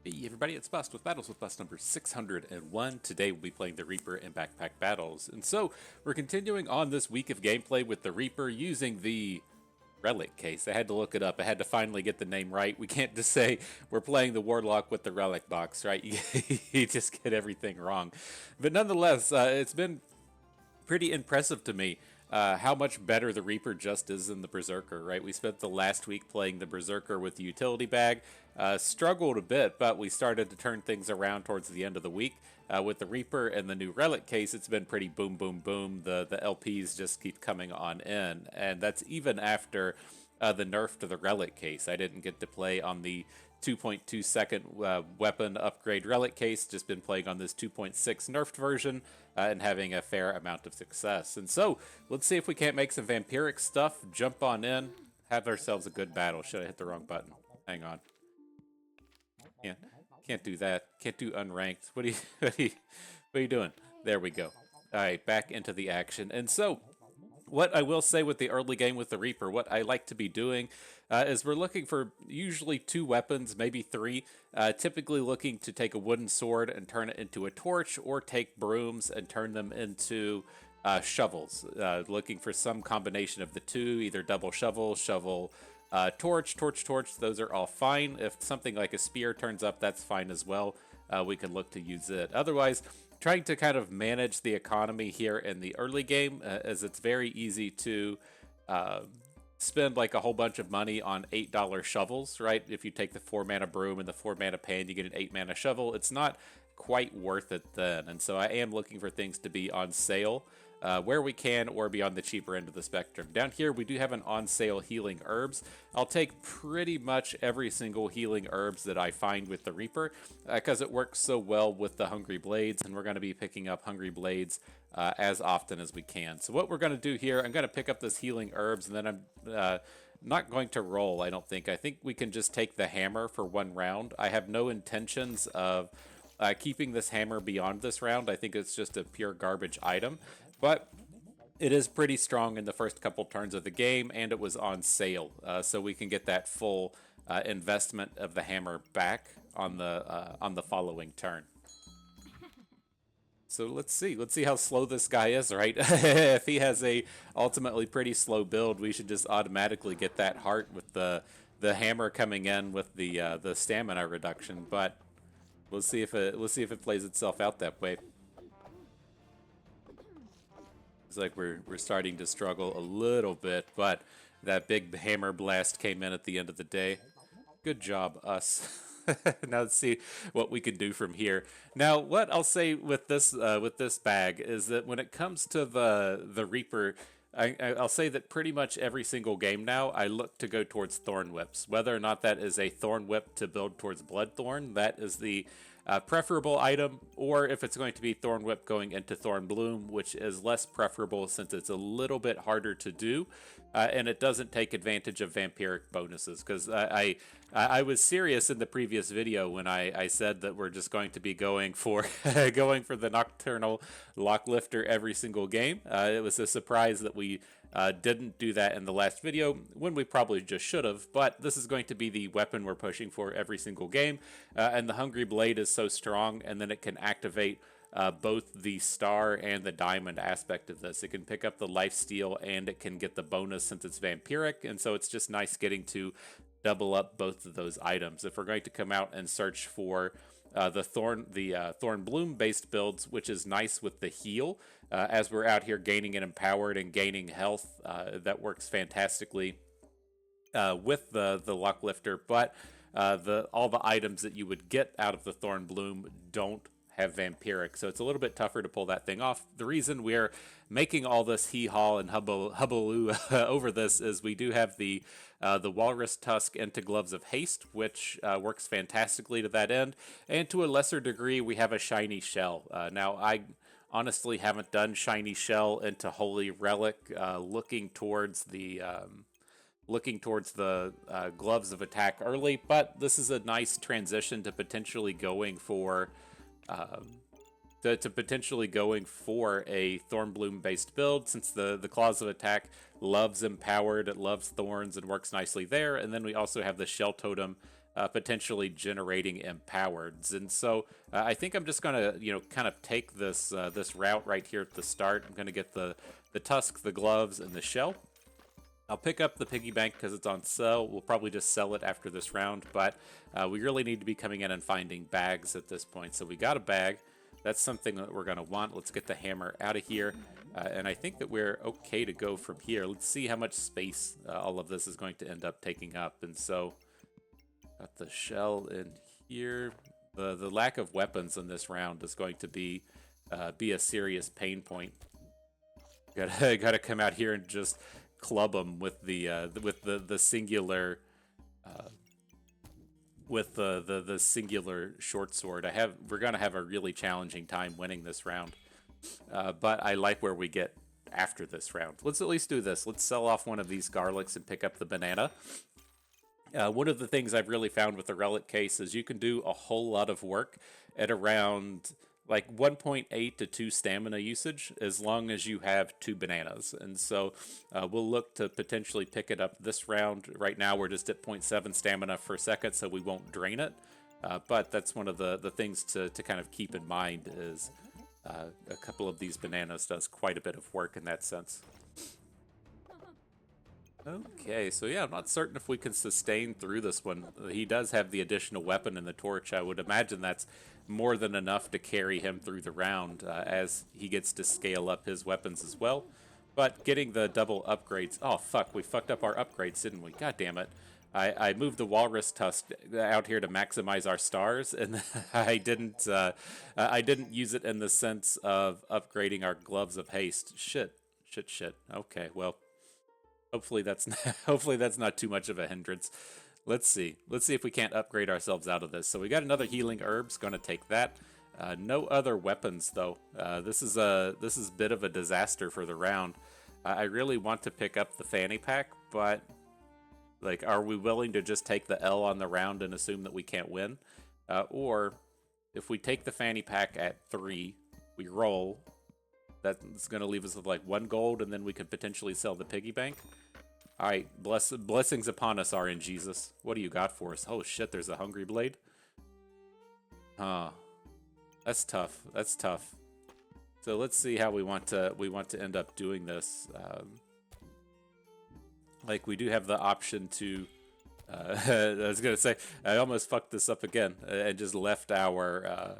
Hey everybody, it's Bust with Battles with Bust number 601. Today we'll be playing the Reaper in Backpack Battles. And so, we're continuing on this week of gameplay with the Reaper using the Relic case. I had to look it up. I had to finally get the name right. We can't just say we're playing the Warlock with the Relic box, right? You just get everything wrong. But nonetheless, it's been pretty impressive to me how much better the Reaper just is than the Berserker, right? We spent the last week playing the Berserker with the utility bag, struggled a bit, but we started to turn things around towards the end of the week. With the Reaper and the new Relic case, it's been pretty boom, boom, boom. The LPs just keep coming on in, and that's even after the nerf to the Relic case. I didn't get to play on the 2.2 second weapon upgrade Relic case, just been playing on this 2.6 nerfed version and having a fair amount of success. And so, let's see if we can't make some vampiric stuff, jump on in, have ourselves a good battle. Should I hit the wrong button? Hang on. Can't do that. Can't do unranked. What are you doing? There we go. Alright, back into the action. And so, what I will say with the early game with the Reaper, what I like to be doing is we're looking for usually 2 weapons, maybe 3. Typically looking to take a wooden sword and turn it into a torch, or take brooms and turn them into shovels. Looking for some combination of the two, either double shovel, torch, torch. Those are all fine. If something like a spear turns up, that's fine as well. We can look to use it. Otherwise, trying to kind of manage the economy here in the early game, as it's very easy to spend like a whole bunch of money on $8 shovels, right? If you take the 4 mana broom and the 4 mana pan, you get an 8 mana shovel. It's not quite worth it then. And so I am looking for things to be on sale where we can, or be on the cheaper end of the spectrum. Down here, we do have an on sale healing herbs. I'll take pretty much every single healing herbs that I find with the Reaper, because it works so well with the Hungry Blades, and we're going to be picking up Hungry Blades as often as we can. So what we're going to do here, I'm going to pick up this healing herbs, and then I'm not going to roll, I don't think. I think we can just take the hammer for 1 round. I have no intentions of keeping this hammer beyond this round. I think it's just a pure garbage item. But it is pretty strong in the first couple turns of the game, and it was on sale, so we can get that full investment of the hammer back on the following turn. So let's see how slow this guy is, right? If he has a ultimately pretty slow build, we should just automatically get that heart with the hammer coming in with the stamina reduction. But we'll see if it plays itself out that way. It's like we're starting to struggle a little bit, but that big hammer blast came in at the end of the day. Good job, us. Now let's see what we can do from here. Now, what I'll say with this bag is that when it comes to the Reaper, I'll say that pretty much every single game now, I look to go towards Thorn Whips. Whether or not that is a Thorn Whip to build towards Bloodthorn, that is the preferable item, or if it's going to be Thorn Whip going into Thorn Bloom, which is less preferable since it's a little bit harder to do, and it doesn't take advantage of vampiric bonuses. Because I was serious in the previous video when I said that we're just going to be going for the Nocturnal Locklifter every single game. It was a surprise that we didn't do that in the last video, when we probably just should have, but this is going to be the weapon we're pushing for every single game, and the Hungry Blade is so strong, and then it can activate both the star and the diamond aspect of this. It can pick up the lifesteal, and it can get the bonus since it's vampiric, and so it's just nice getting to double up both of those items. If we're going to come out and search for the Thorn Bloom based builds, which is nice with the heal, as we're out here gaining and empowered and gaining health, that works fantastically with the Locklifter. But all the items that you would get out of the Thorn Bloom don't have vampiric, so it's a little bit tougher to pull that thing off. The reason we're making all this hee-haw and hubbaloo over this is we do have the Walrus Tusk into Gloves of Haste, which works fantastically to that end, and to a lesser degree we have a Shiny Shell. Now I honestly haven't done Shiny Shell into Holy Relic, looking towards the Gloves of Attack early, but this is a nice transition to potentially going for a Thornbloom based build, since the Claws of Attack loves Empowered, it loves Thorns, and works nicely there. And then we also have the Shell Totem potentially generating empowereds. And so I think I'm just gonna kind of take this this route right here at the start. I'm gonna get the tusk, the gloves, and the shell. I'll pick up the piggy bank because it's on sale. We'll probably just sell it after this round, but we really need to be coming in and finding bags at this point. So we got a bag. That's something that we're going to want. Let's get the hammer out of here. And I think that we're okay to go from here. Let's see how much space all of this is going to end up taking up. And so, got the shell in here. The lack of weapons in this round is going to be a serious pain point. Gotta come out here and just club them with the singular the singular short sword. We're gonna have a really challenging time winning this round, but I like where we get after this round. Let's at least do this. Let's sell off one of these garlics and pick up the banana. One of the things I've really found with the relic case is you can do a whole lot of work at around like 1.8 to 2 stamina usage as long as you have 2 bananas. And so we'll look to potentially pick it up this round. Right now we're just at 0.7 stamina per second, so we won't drain it. But that's one of the things to kind of keep in mind is a couple of these bananas does quite a bit of work in that sense. Okay, so yeah, I'm not certain if we can sustain through this one. He does have the additional weapon in the torch. I would imagine that's more than enough to carry him through the round as he gets to scale up his weapons as well. But getting the double upgrades... Oh, fuck, we fucked up our upgrades, didn't we? God damn it. I moved the walrus tusk out here to maximize our stars, and I didn't use it in the sense of upgrading our gloves of haste. Shit. Okay, well... Hopefully that's not too much of a hindrance. Let's see if we can't upgrade ourselves out of this. So we got another healing herbs. Going to take that. No other weapons though. This is a bit of a disaster for the round. I really want to pick up the fanny pack, but like, are we willing to just take the L on the round and assume that we can't win? Or if we take the fanny pack at 3, we roll. That's going to leave us with like 1 gold, and then we could potentially sell the piggy bank. All right, blessings upon us, RN Jesus. What do you got for us? Oh shit, there's a hungry blade. That's tough. So let's see how we want to end up doing this. Like, we do have the option to. I was gonna say I almost fucked this up again and just left our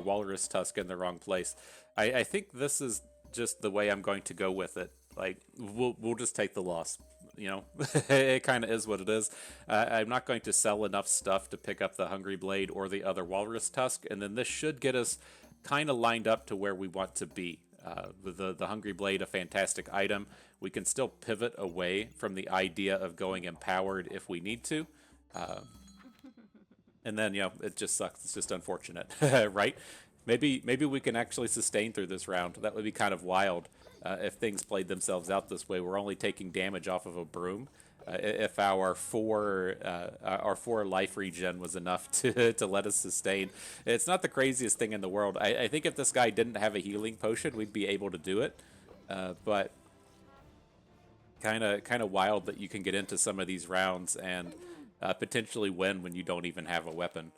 walrus tusk in the wrong place. I think this is just the way I'm going to go with it. Like, we'll just take the loss. You know, it kind of is what it is. I'm not going to sell enough stuff to pick up the hungry blade or the other walrus tusk, and then this should get us kind of lined up to where we want to be. The hungry blade, a fantastic item. We can still pivot away from the idea of going empowered if we need to. And then, you know, it just sucks. It's just unfortunate, right? Maybe we can actually sustain through this round. That would be kind of wild if things played themselves out this way. We're only taking damage off of a broom. If our 4 life regen was enough to let us sustain. It's not the craziest thing in the world. I think if this guy didn't have a healing potion, we'd be able to do it. But kind of wild that you can get into some of these rounds and potentially win when you don't even have a weapon.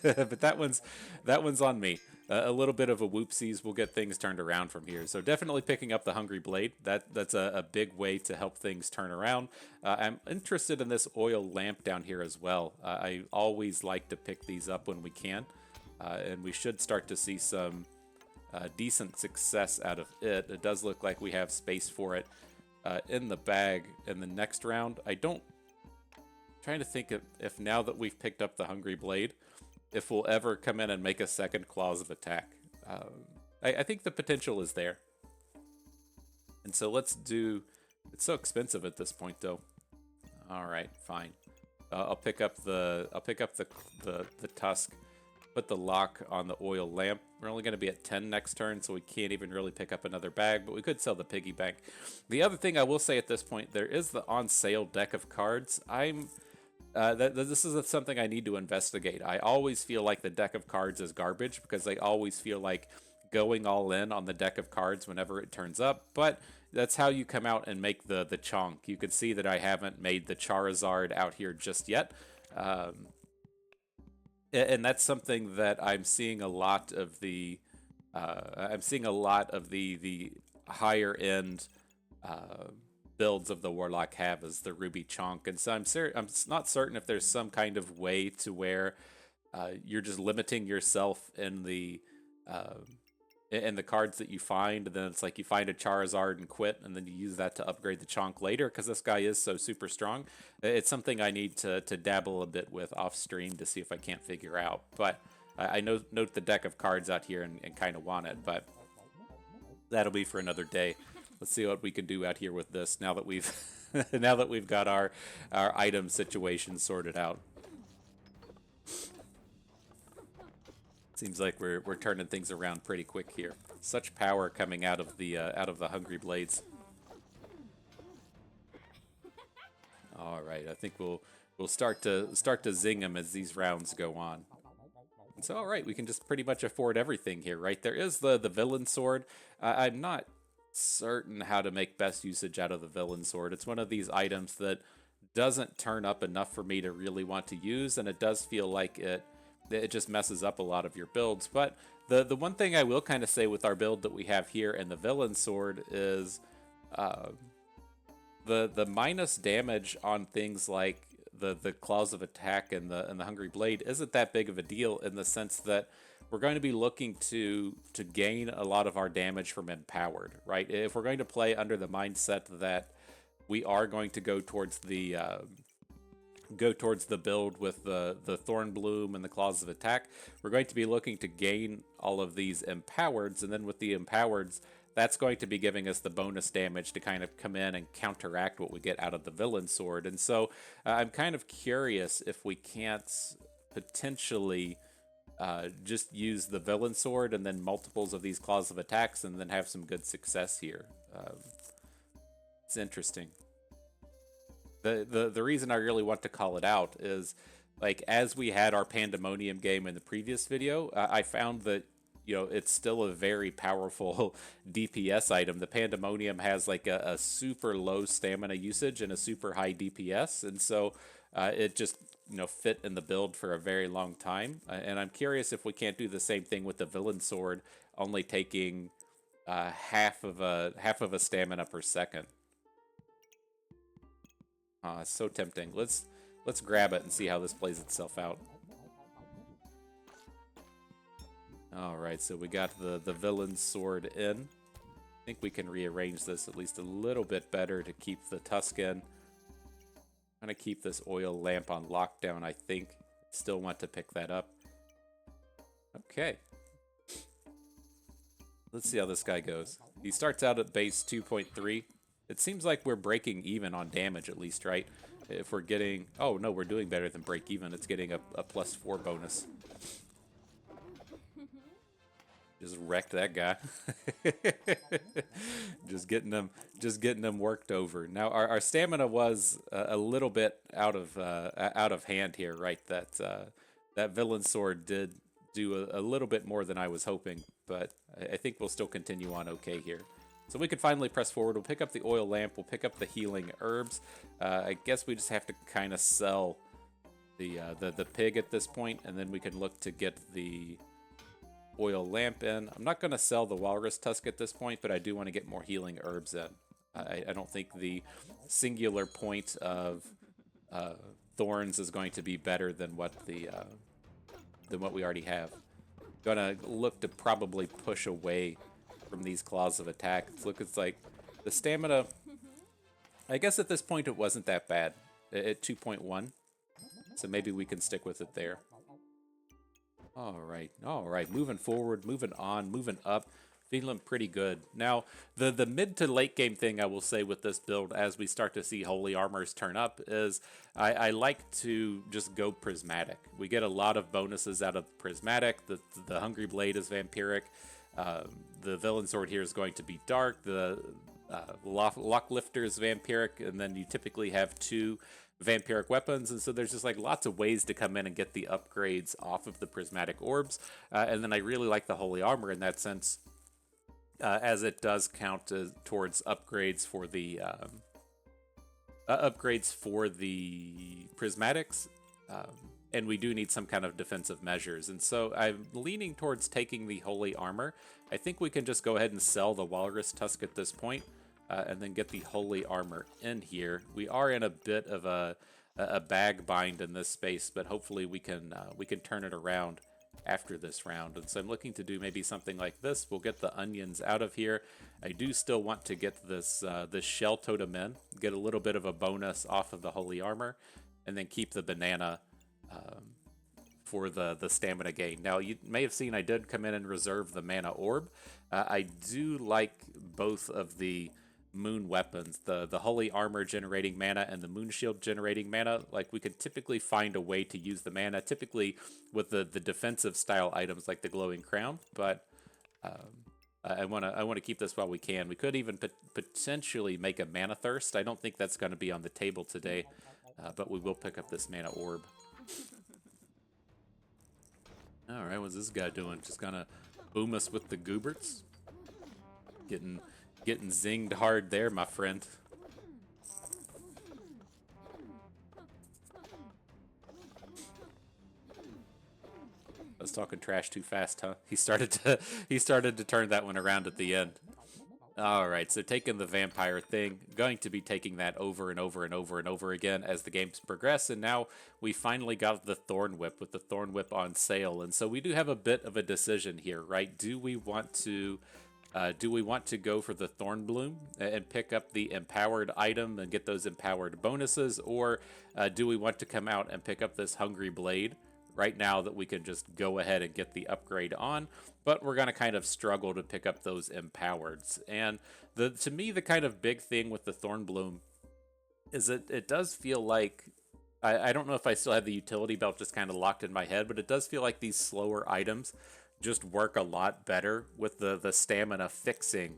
But that one's on me. A little bit of a whoopsies. We'll get things turned around from here. So definitely picking up the hungry blade. That's a big way to help things turn around. I'm interested in this oil lamp down here as well. I always like to pick these up when we can, and we should start to see some decent success out of it. It does look like we have space for it in the bag in the next round. Trying to think if now that we've picked up the hungry blade, if we'll ever come in and make a second clause of attack. I think the potential is there. And so let's do... It's so expensive at this point, though. All right, fine. I'll pick up the tusk, put the lock on the oil lamp. We're only going to be at 10 next turn, so we can't even really pick up another bag, but we could sell the piggy bank. The other thing I will say at this point, there is the on sale deck of cards. This is something I need to investigate. I always feel like the deck of cards is garbage because I always feel like going all in on the deck of cards whenever it turns up, but that's how you come out and make the chonk. You can see that I haven't made the Charizard out here just yet. And that's something that I'm seeing a lot of the higher end uh, builds of the Warlock have is the Ruby Chonk, and so I'm not certain if there's some kind of way to where you're just limiting yourself uh, in the cards that you find, and then it's like you find a Charizard and quit, and then you use that to upgrade the Chonk later because this guy is so super strong. It's something I need to dabble a bit with off stream to see if I can't figure out. But I note the deck of cards out here and kind of want it, but that'll be for another day. Let's see what we can do out here with this now that we've now that we've got our item situation sorted out. Seems like we're turning things around pretty quick here. Such power coming out of the Hungry Blades. All right, I think we'll start to zing them as these rounds go on. And so, all right, we can just pretty much afford everything here, right? There is the Villain Sword. I'm not certain how to make best usage out of the Villain Sword. It's one of these items that doesn't turn up enough for me to really want to use, and it does feel like it just messes up a lot of your builds. But the one thing I will kind of say with our build that we have here and the Villain Sword is the minus damage on things like the Claws of Attack and the Hungry Blade isn't that big of a deal, in the sense that we're going to be looking to gain a lot of our damage from Empowered, right? If we're going to play under the mindset that we are going to go towards the build with the Thorn Bloom and the Claws of Attack, we're going to be looking to gain all of these Empowereds, and then with the Empowereds, that's going to be giving us the bonus damage to kind of come in and counteract what we get out of the Villain Sword. And so I'm kind of curious if we can't potentially just use the Villain Sword and then multiples of these Claws of Attacks and then have some good success here. It's interesting. The reason I really want to call it out is, like, as we had our Pandemonium game in the previous video, I found that, it's still a very powerful DPS item. The Pandemonium has like a super low stamina usage and a super high DPS, and so it just fit in the build for a very long time. And I'm curious if we can't do the same thing with the Villain Sword, only taking half of a stamina per second. It's so tempting. Let's grab it and see how this plays itself out. All right, so we got the Villain Sword in. I think we can rearrange this at least a little bit better to keep the Tuscan. I'm going to keep this oil lamp on lockdown, I think. Still want to pick that up. Okay. Let's see how this guy goes. He starts out at base 2.3. It seems like we're breaking even on damage, at least, right? If we're getting... Oh, no, we're doing better than break even. It's getting a +4 bonus. Just wrecked that guy. just getting them worked over. Now our stamina was a little bit out of hand here, right? That Villain Sword did do a little bit more than I was hoping, but I think we'll still continue on okay here. So we could finally press forward. We'll pick up the oil lamp. We'll pick up the healing herbs. I guess we just have to kind of sell the pig at this point, and then we can look to get the oil lamp in. I'm not going to sell the walrus tusk at this point, but I do want to get more healing herbs in. I don't think the singular point of thorns is going to be better than what we already have. Gonna look to probably push away from these Claws of Attack. It's like the stamina, I guess at this point it wasn't that bad at 2.1, so maybe we can stick with it there. All right, moving forward, moving on, moving up, feeling pretty good. Now, the mid to late game thing I will say with this build, as we start to see Holy Armors turn up, is I like to just go Prismatic. We get a lot of bonuses out of Prismatic. The Hungry Blade is Vampiric. The Villain Sword here is going to be Dark. The Lock Lifter is Vampiric, and then you typically have 2 vampiric weapons, and so there's just like lots of ways to come in and get the upgrades off of the prismatic orbs, and then I really like the holy armor in that sense, as it does count towards upgrades for the prismatics, and we do need some kind of defensive measures. And so I'm leaning towards taking the Holy Armor. I think we can just go ahead and sell the Walrus Tusk at this point, and then get the Holy Armor in here. We are in a bit of a bag bind in this space, but hopefully we can turn it around after this round. And so I'm looking to do maybe something like this. We'll get the onions out of here. I do still want to get this shell totem in, get a little bit of a bonus off of the Holy Armor, and then keep the banana for the stamina gain. Now, you may have seen I did come in and reserve the mana orb. I do like both of the moon weapons, the Holy Armor generating mana and the Moon Shield generating mana. Like, we could typically find a way to use the mana, typically with the defensive style items like the Glowing Crown, but I want to keep this while we can. We could even potentially make a Mana Thirst. I don't think that's going to be on the table today, but we will pick up this mana orb. All right, what's this guy doing? Just gonna boom us with the Gooberts. Getting zinged hard there, my friend. I was talking trash too fast, huh? He started to turn that one around at the end. All right, so taking the vampire thing, going to be taking that over and over and over and over again as the games progress, and now we finally got the Thorn Whip with the Thorn Whip on sale, and so we do have a bit of a decision here, right? Do we want to go for the Thorn Bloom and pick up the empowered item and get those empowered bonuses, or do we want to come out and pick up this Hungry Blade right now that we can just go ahead and get the upgrade on, but we're going to kind of struggle to pick up those empowereds. And to me, the kind of big thing with the Thorn Bloom is it does feel like, I don't know if I still have the utility belt just kind of locked in my head, but it does feel like these slower items just work a lot better with the stamina fixing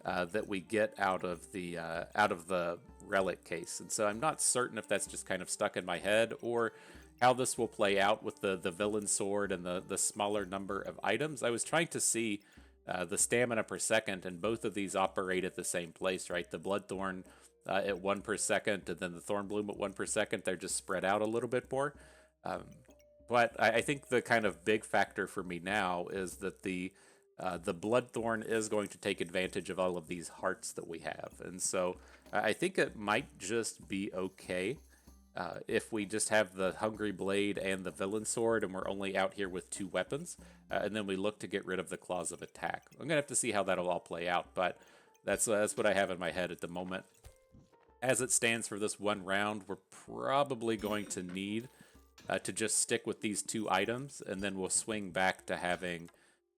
that we get out of the relic case. And so I'm not certain if that's just kind of stuck in my head or how this will play out with the villain sword and the smaller number of items. I was trying to see the stamina per second, and both of these operate at the same place, right? The Bloodthorn at 1 per second, and then the Thorn Bloom at 1 per second. They're just spread out a little bit more. But I think the kind of big factor for me now is that the Bloodthorn is going to take advantage of all of these hearts that we have. And so I think it might just be okay if we just have the Hungry Blade and the Villain Sword, and we're only out here with 2 weapons, and then we look to get rid of the Claws of Attack. I'm going to have to see how that'll all play out, but that's what I have in my head at the moment. As it stands for this one round, we're probably going to need to just stick with these 2 items, and then we'll swing back to having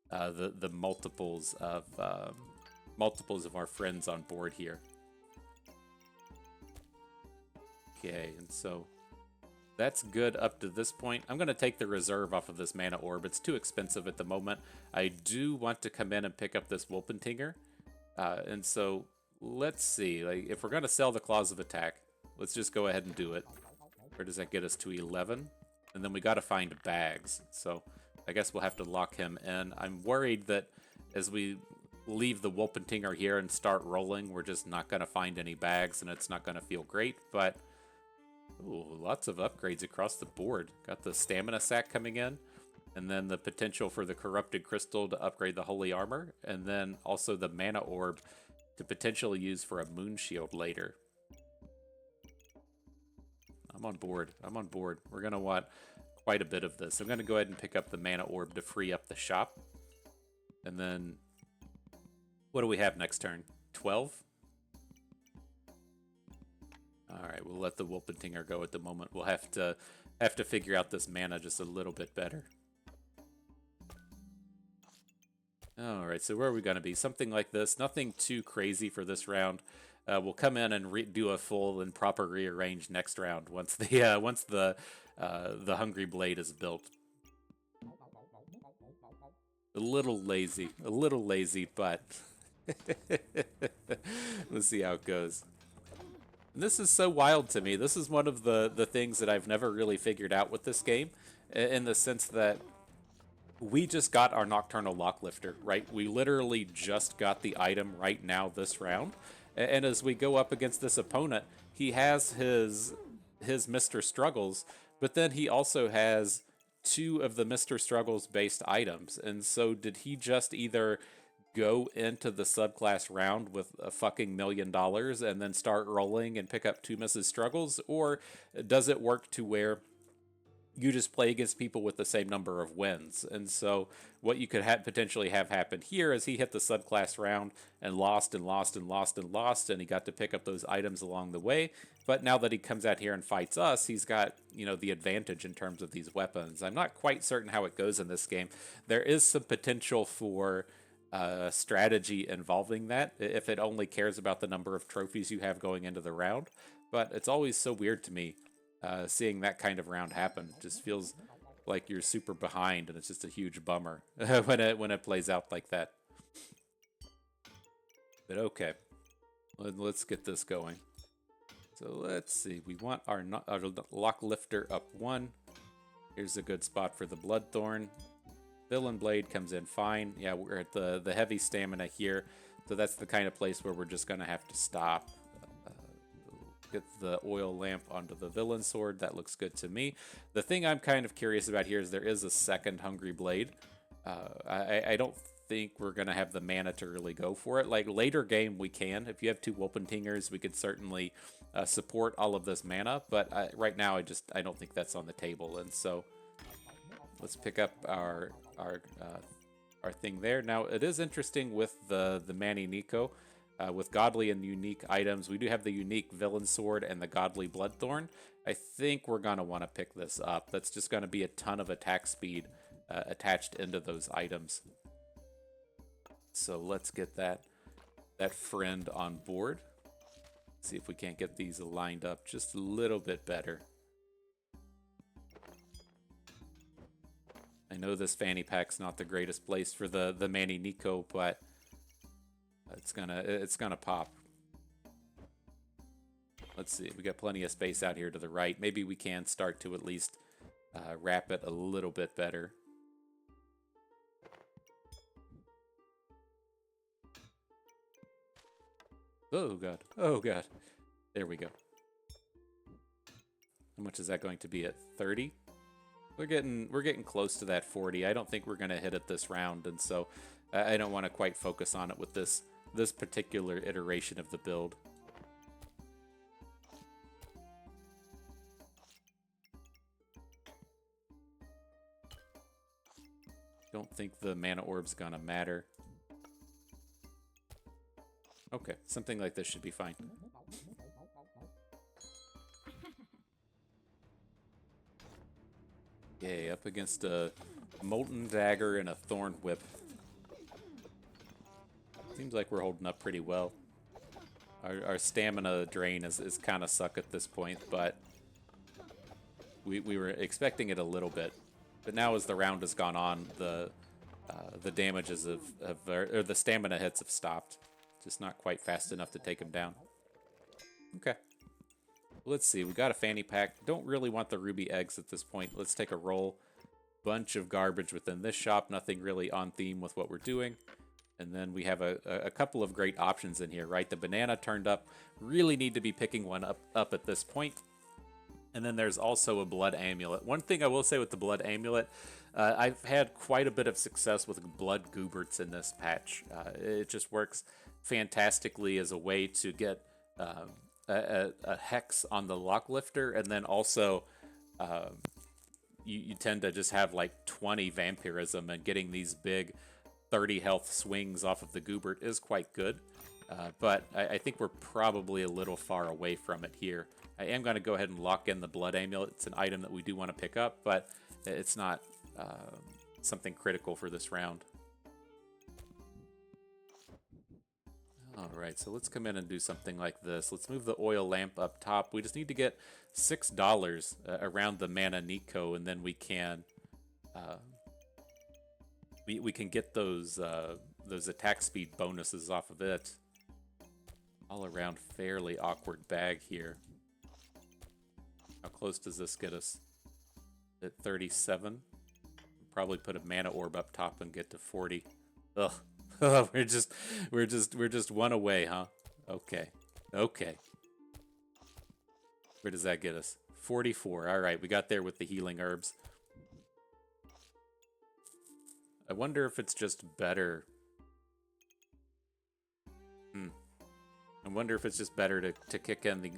the multiples of our friends on board here. Okay, and so that's good up to this point. I'm going to take the reserve off of this mana orb. It's too expensive at the moment. I do want to come in and pick up this Wolpentinger. And so let's see. Like, if we're going to sell the Claws of Attack, let's just go ahead and do it. Where does that get us to? 11? And then we got to find bags. So I guess we'll have to lock him in. I'm worried that as we leave the Wolpentinger here and start rolling, we're just not going to find any bags, and it's not going to feel great, but ooh, lots of upgrades across the board. Got the Stamina Sack coming in, and then the potential for the Corrupted Crystal to upgrade the Holy Armor, and then also the Mana Orb to potentially use for a Moon Shield later. I'm on board. I'm on board. We're going to want quite a bit of this. I'm going to go ahead and pick up the Mana Orb to free up the shop. And then, what do we have next turn? 12? Alright, we'll let the Wolpentinger go at the moment. We'll have to figure out this mana just a little bit better. Alright, so where are we going to be? Something like this. Nothing too crazy for this round. We'll come in and do a full and proper rearrange next round once the Hungry Blade is built. A little lazy, but let's see how it goes. And this is so wild to me. This is one of the things that I've never really figured out with this game, in the sense that we just got our Nocturnal Locklifter, right? We literally just got the item right now this round. And as we go up against this opponent, he has his Mr. Struggles, But then he also has two of the Mr. Struggles based items. And so did he just either go into the subclass round with a fucking $1 million and then start rolling and pick up two Mrs. Struggles? Or does it work to where you just play against people with the same number of wins? And so what you could potentially have happen here is he hit the subclass round and lost and lost and lost and lost, and he got to pick up those items along the way. But now that he comes out here and fights us, he's got, the advantage in terms of these weapons. I'm not quite certain how it goes in this game. There is some potential for strategy involving that if it only cares about the number of trophies you have going into the round. But it's always so weird to me seeing that kind of round happen. Just feels like you're super behind, and it's just a huge bummer when it plays out like that. But okay, let's get this going. So let's see. We want our lock lifter up 1. Here's a good spot for the Bloodthorn. Villain Blade comes in fine. Yeah, we're at the heavy stamina here, so that's the kind of place where we're just gonna have to stop. Get the oil lamp onto the villain sword. That looks good to me. The thing I'm kind of curious about here is there is a second Hungry Blade. I don't think we're going to have the mana to really go for it. Like later game we can. If you have 2 Wolpentingers, we could certainly support all of this mana. But right now I don't think that's on the table. And so let's pick up our thing there. Now it is interesting with the Manny Nico. With godly and unique items, we do have the unique villain sword and the godly bloodthorn. I think we're going to want to pick this up. That's just going to be a ton of attack speed attached into those items. So let's get that friend on board. See if we can't get these lined up just a little bit better. I know this fanny pack's not the greatest place for the Manny Nico, but it's gonna pop. Let's see. We got plenty of space out here to the right. Maybe we can start to at least wrap it a little bit better. Oh god. Oh god. There we go. How much is that going to be at 30? We're getting close to that 40. I don't think we're gonna hit it this round, and so I don't want to quite focus on it with this particular iteration of the build. Don't think the mana orb's gonna matter. Okay, something like this should be fine. Yay, up against a Molten Dagger and a Thorn Whip. Seems like we're holding up pretty well. Our stamina drain is kind of suck at this point, but we were expecting it a little bit. But now as the round has gone on, the damages or the stamina hits have stopped. Just not quite fast enough to take him down. Okay. Let's see. We got a fanny pack. Don't really want the ruby eggs at this point. Let's take a roll. Bunch of garbage within this shop. Nothing really on theme with what we're doing. And then we have a couple of great options in here, right? The banana turned up. Really need to be picking one up at this point. And then there's also a blood amulet. One thing I will say with the blood amulet, I've had quite a bit of success with blood gooberts in this patch. It just works fantastically as a way to get a hex on the lock lifter, and then also you tend to just have like 20 vampirism, and getting these big 30 health swings off of the goobert is quite good. But I think we're probably a little far away from it here. I am going to go ahead and lock in the blood amulet. It's an item that we do want to pick up, but it's not something critical for this round. Alright, so let's come in and do something like this. Let's move the oil lamp up top. We just need to get $6 around the Mana Nico, and then we can we can get those attack speed bonuses off of it. All around fairly awkward bag here. How close does this get us? At 37? Probably put a mana orb up top and get to 40. Ugh. we're just one away, huh? Okay. Okay. Where does that get us? 44. All right, we got there with the healing herbs. I wonder if it's just better. I wonder if it's just better to kick in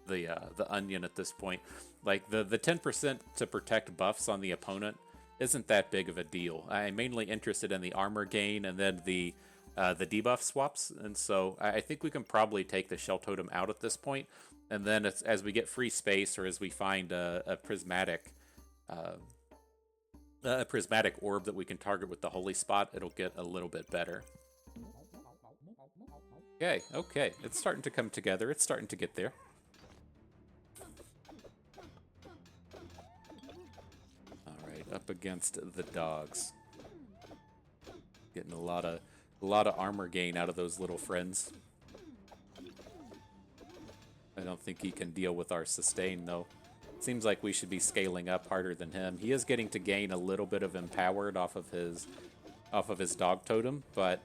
the onion at this point. Like the 10% to protect buffs on the opponent isn't that big of a deal. I'm mainly interested in the armor gain and then the debuff swaps, and so I think we can probably take the Shell Totem out at this point, and then as we get free space or as we find a prismatic orb that we can target with the holy spot, it'll get a little bit better. Okay, it's starting to come together. It's starting to get there. All right, up against the dogs. Getting a lot of armor gain out of those little friends. I don't think he can deal with our sustain though. Seems like we should be scaling up harder than him. He is getting to gain a little bit of empowered off of his dog totem, but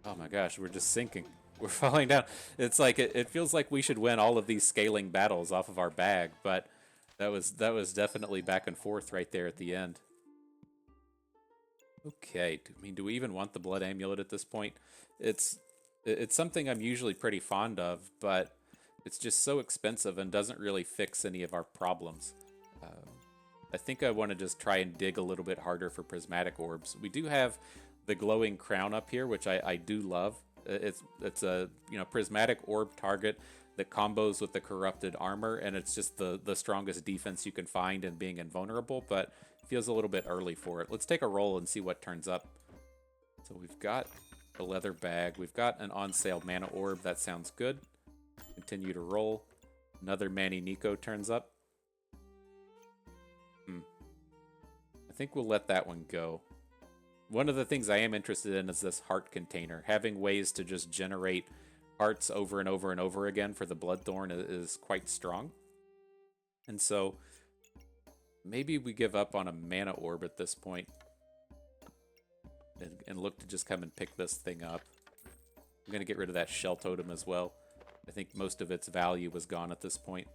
oh my gosh, we're just sinking. We're falling down. It's like it feels like we should win all of these scaling battles off of our bag, but that was definitely back and forth right there at the end. Okay, do we even want the blood amulet at this point? It's something I'm usually pretty fond of, but it's just so expensive and doesn't really fix any of our problems. I think I want to just try and dig a little bit harder for prismatic orbs. We do have the glowing crown up here, which I do love. It's a prismatic orb target that combos with the corrupted armor, and it's just the strongest defense you can find in being invulnerable, but feels a little bit early for it. Let's take a roll and see what turns up. So we've got a leather bag. We've got an on sale mana orb. That sounds good. Continue to roll. Another Manny Nico turns up. I think we'll let that one go. One of the things I am interested in is this heart container. Having ways to just generate hearts over and over and over again for the Bloodthorn is quite strong. And so maybe we give up on a mana orb at this point and look to just come and pick this thing up. I'm going to get rid of that Shell Totem as well. I think most of its value was gone at this point.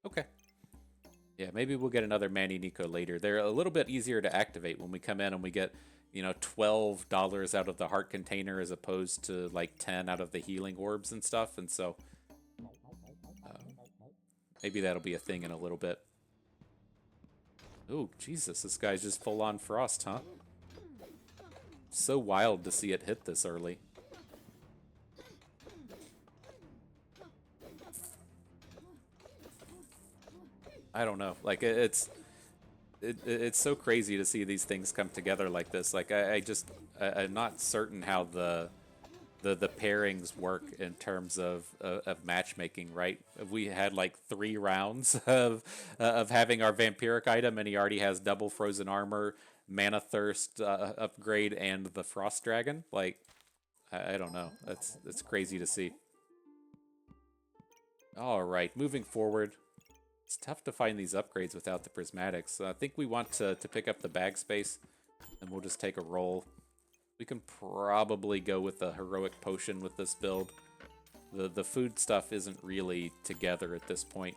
Okay. Yeah, maybe we'll get another Manny Nico later. They're a little bit easier to activate when we come in and we get, $12 out of the heart container as opposed to like 10 out of the healing orbs and stuff. And so maybe that'll be a thing in a little bit. Oh, Jesus, this guy's just full on frost, huh? So wild to see it hit this early. I don't know. Like it's so crazy to see these things come together like this. Like I'm not certain how the pairings work in terms of matchmaking. Right? We had like 3 rounds of having our vampiric item, and he already has double frozen armor, mana thirst upgrade, and the frost dragon. Like I don't know. That's crazy to see. All right, moving forward. It's tough to find these upgrades without the prismatics. I think we want to pick up the bag space, and we'll just take a roll. We can probably go with the heroic potion with this build. The food stuff isn't really together at this point.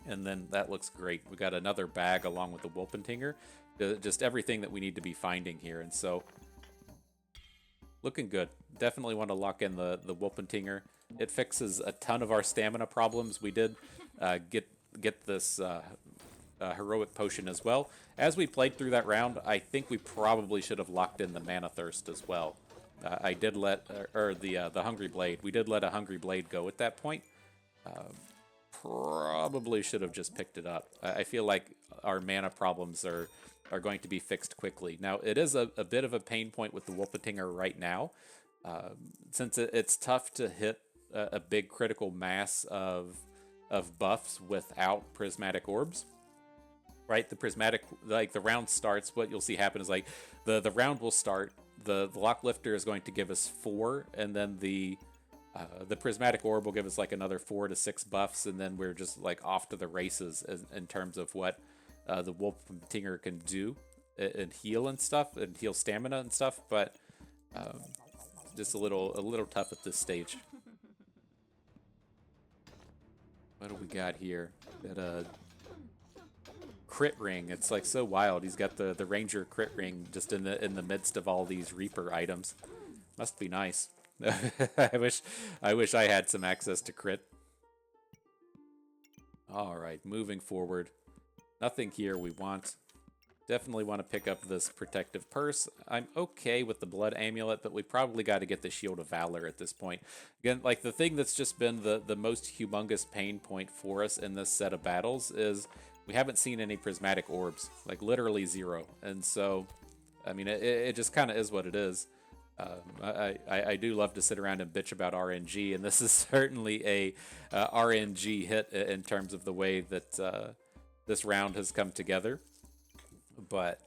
And then that looks great. We got another bag along with the Wolpentinger. Just everything that we need to be finding here. And so, looking good. Definitely want to lock in the Wolpentinger. It fixes a ton of our stamina problems. We did get this heroic potion as well. As we played through that round, I think we probably should have locked in the mana thirst as well. I did let the hungry blade. We did let a hungry blade go at that point. Probably should have just picked it up. I feel like our mana problems are going to be fixed quickly. Now it is a bit of a pain point with the Wolpentinger right now, since it's tough to hit a big critical mass of buffs without prismatic orbs. Right, the prismatic, like the round starts, what you'll see happen is like the round will start, the lock lifter is going to give us 4, and then the prismatic orb will give us like another 4 to 6 buffs, and then we're just like off to the races in terms of what the Wolpentinger can do and heal and stuff, and heal stamina and stuff, but just a little tough at this stage. What do we got here? Got a crit ring. It's like so wild. He's got the ranger crit ring just in the midst of all these reaper items. Must be nice. I wish I had some access to crit. All right, moving forward. Nothing here we want. Definitely want to pick up this protective purse. I'm okay with the blood amulet, but we probably got to get the shield of valor at this point. Again, like the thing that's just been the most humongous pain point for us in this set of battles is we haven't seen any prismatic orbs, like literally zero. And so, I mean, it just kind of is what it is. I do love to sit around and bitch about RNG, and this is certainly a RNG hit in terms of the way that this round has come together. But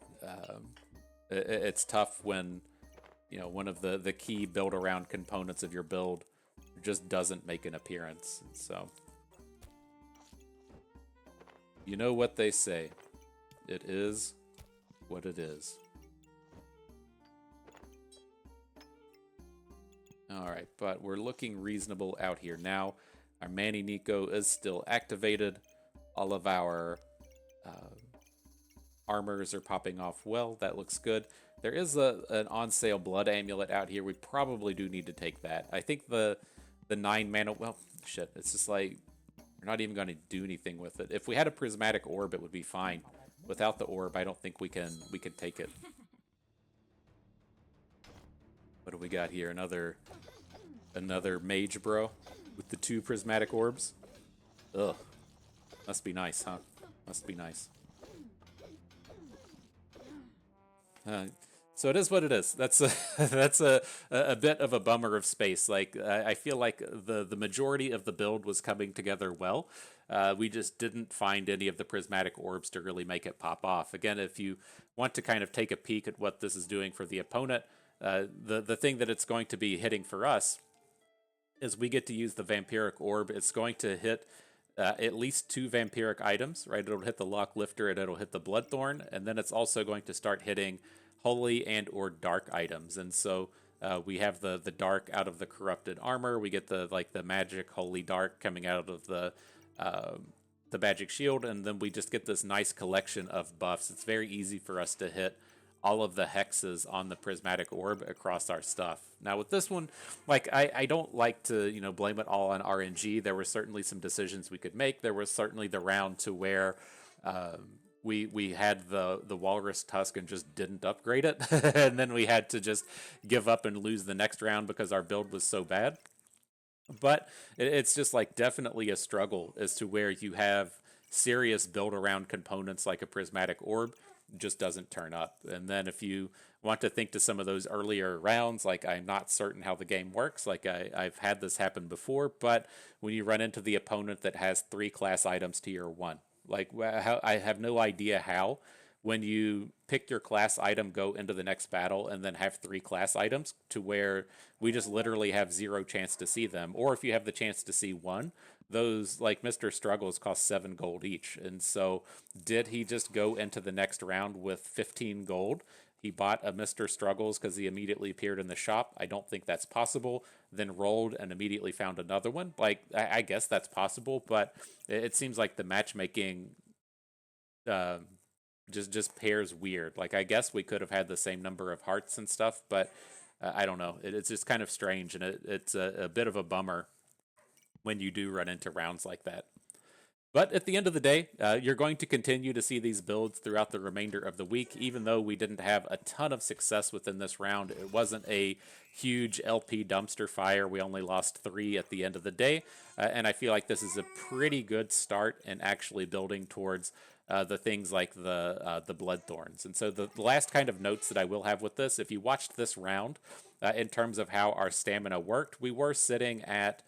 it's tough when one of the key build around components of your build just doesn't make an appearance. So you know what they say, it is what it is. All right, but we're looking reasonable out here now. Our Manny Nico is still activated. All of our armors are popping off well. That looks good. There is an on sale blood amulet out here. We probably do need to take that. I think the 9 mana. Well, shit. It's just like we're not even going to do anything with it. If we had a prismatic orb, it would be fine. Without the orb, I don't think we can take it. What do we got here? Another mage bro with the 2 prismatic orbs. Ugh. Must be nice, huh? Must be nice. So it is what it is. That's that's a bit of a bummer of space. Like I feel like the majority of the build was coming together well. We just didn't find any of the prismatic orbs to really make it pop off. Again, if you want to kind of take a peek at what this is doing for the opponent, the thing that it's going to be hitting for us is we get to use the vampiric orb. It's going to hit at least 2 vampiric items, right? It'll hit the lock lifter and it'll hit the bloodthorn, and then it's also going to start hitting holy and or dark items. And so we have the dark out of the corrupted armor. We get the magic holy dark coming out of the magic shield, and then we just get this nice collection of buffs. It's very easy for us to hit all of the hexes on the prismatic orb across our stuff. Now with this one, like I don't like to blame it all on RNG. There were certainly some decisions we could make. There was certainly the round to where we had the walrus tusk and just didn't upgrade it, and then we had to just give up and lose the next round because our build was so bad. But it's just like definitely a struggle as to where you have serious build around components like a prismatic orb just doesn't turn up. And then if you want to think to some of those earlier rounds, like I'm not certain how the game works, like I've had this happen before, but when you run into the opponent that has 3 class items tier 1, like I have no idea how when you pick your class item, go into the next battle, and then have 3 class items to where we just literally have 0 chance to see them. Or if you have the chance to see 1, those like Mr. Struggles cost 7 gold each. And so did he just go into the next round with 15 gold? He bought a Mr. Struggles because he immediately appeared in the shop. I don't think that's possible. Then rolled and immediately found another one. Like, I guess that's possible, but it seems like the matchmaking just pairs weird. Like, I guess we could have had the same number of hearts and stuff, but I don't know. It's just kind of strange, and it's a bit of a bummer when you do run into rounds like that. But at the end of the day, you're going to continue to see these builds throughout the remainder of the week, even though we didn't have a ton of success within this round. It wasn't a huge LP dumpster fire. We only lost 3 at the end of the day. And I feel like this is a pretty good start in actually building towards the things like the Bloodthorns. And so the last kind of notes that I will have with this, if you watched this round in terms of how our stamina worked, we were sitting at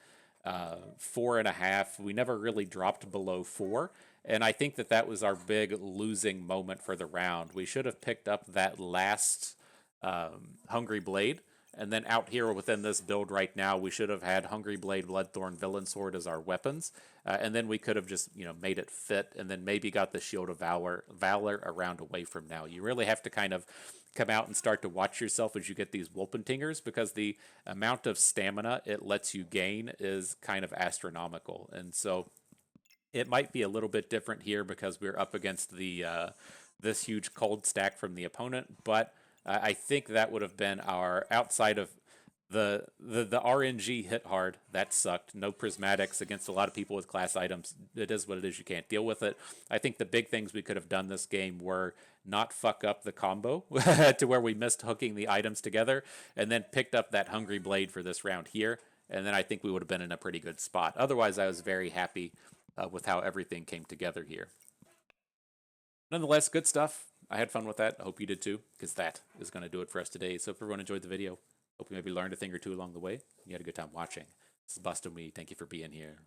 4.5. We never really dropped below 4. And I think that was our big losing moment for the round. We should have picked up that last Hungry Blade. And then out here within this build right now, we should have had Hungry Blade, Bloodthorn, Villain Sword as our weapons. And then we could have just, made it fit and then maybe got the Shield of Valor around away from now. You really have to kind of come out and start to watch yourself as you get these Wolpentingers, because the amount of stamina it lets you gain is kind of astronomical. And so It might be a little bit different here because we're up against the this huge cold stack from the opponent, but I think that would have been our outside of the RNG hit hard. That sucked. No prismatics against a lot of people with class items. It is what it is. You can't deal with it. I think the big things we could have done this game were not fuck up the combo to where we missed hooking the items together, and then picked up that hungry blade for this round here. And then I think we would have been in a pretty good spot. Otherwise, I was very happy with how everything came together here. Nonetheless, good stuff. I had fun with that. I hope you did too, because that is going to do it for us today. So if everyone enjoyed the video, hope you maybe learned a thing or two along the way. You had a good time watching. This is Bustin' We. Thank you for being here.